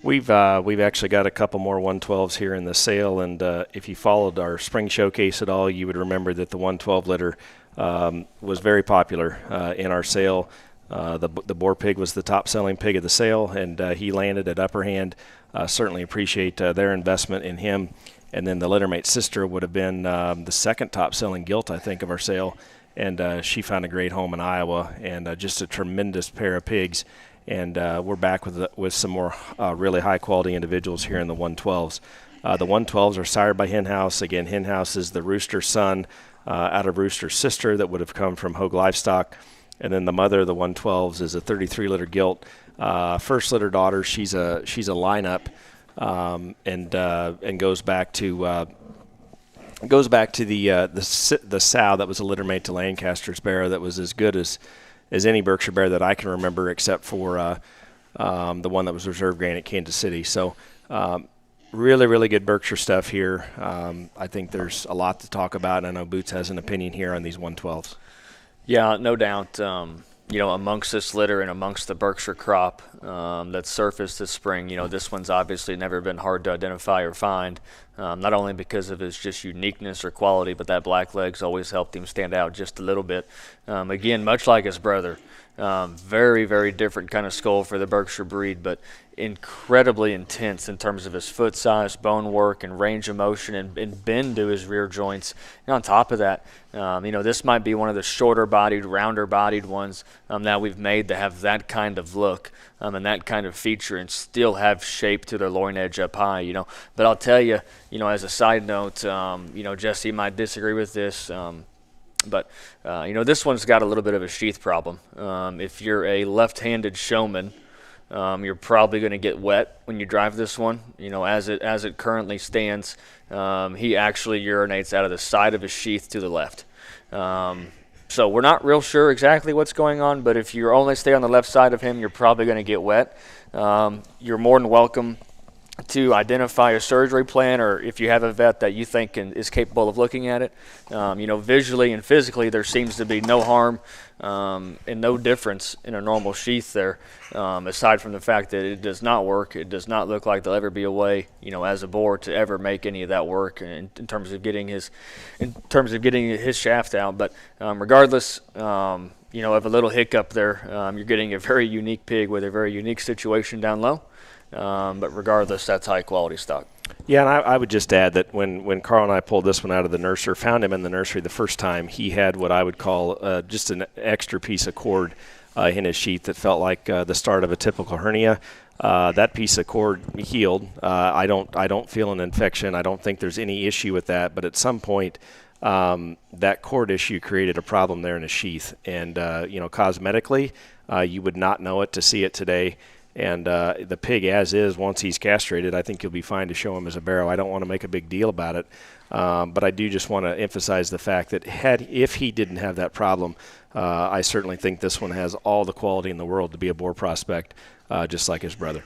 We've actually got a couple more 112s here in the sale, and if you followed our spring showcase at all, you would remember that the 112 litter was very popular in our sale. The boar pig was the top selling pig of the sale, and he landed at Upper Hand. Certainly appreciate their investment in him. And then the littermate sister would have been the second top selling gilt, I think, of our sale. And she found a great home in Iowa, and just a tremendous pair of pigs. And we're back with some more really high quality individuals here in the 112s. The 112s are sired by Hen House. Again, Hen House is the rooster son out of rooster's sister that would have come from Hogue Livestock. And then the mother of the 112s is a 33 litter gilt. First litter daughter, she's a lineup, and goes back to the sow that was a littermate to Lancaster's Barrow that was as good as any Berkshire bear that I can remember, except for the one that was reserve grain at Kansas City. So really, really good Berkshire stuff here. I think there's a lot to talk about, and I know Boots has an opinion here on these 112s. Yeah, no doubt. Amongst this litter and amongst the Berkshire crop that surfaced this spring, this one's obviously never been hard to identify or find, not only because of his just uniqueness or quality, but that black leg's always helped him stand out just a little bit. Again, much like his brother, very, very different kind of skull for the Berkshire breed, but incredibly intense in terms of his foot size, bone work, and range of motion, and bend to his rear joints. And on top of that, this might be one of the shorter-bodied, rounder-bodied ones that we've made to have that kind of look and that kind of feature and still have shape to their loin edge up high, But I'll tell you, as a side note, Jesse might disagree with this, but this one's got a little bit of a sheath problem. If you're a left-handed showman, you're probably going to get wet when you drive this one. As it currently stands, he actually urinates out of the side of his sheath to the left. So we're not real sure exactly what's going on, but if you only stay on the left side of him, you're probably going to get wet. You're more than welcome to identify a surgery plan, or if you have a vet that you think is capable of looking at it. Visually and physically, there seems to be no harm and no difference in a normal sheath there, aside from the fact that it does not work. It does not look like there'll ever be a way, as a boar, to ever make any of that work in terms of getting his shaft out. But regardless, of a little hiccup there, you're getting a very unique pig with a very unique situation down low. But regardless, that's high-quality stock. Yeah, and I would just add that when Carl and I pulled this one out of the nursery, found him in the nursery the first time, he had what I would call just an extra piece of cord in his sheath that felt like the start of a typical hernia. That piece of cord healed. I don't feel an infection. I don't think there's any issue with that. But at some point, that cord issue created a problem there in his sheath. And, cosmetically, you would not know it to see it today. And the pig as is, once he's castrated, I think you'll be fine to show him as a barrow. I don't want to make a big deal about it. But I do just want to emphasize the fact that if he didn't have that problem, I certainly think this one has all the quality in the world to be a boar prospect, just like his brother.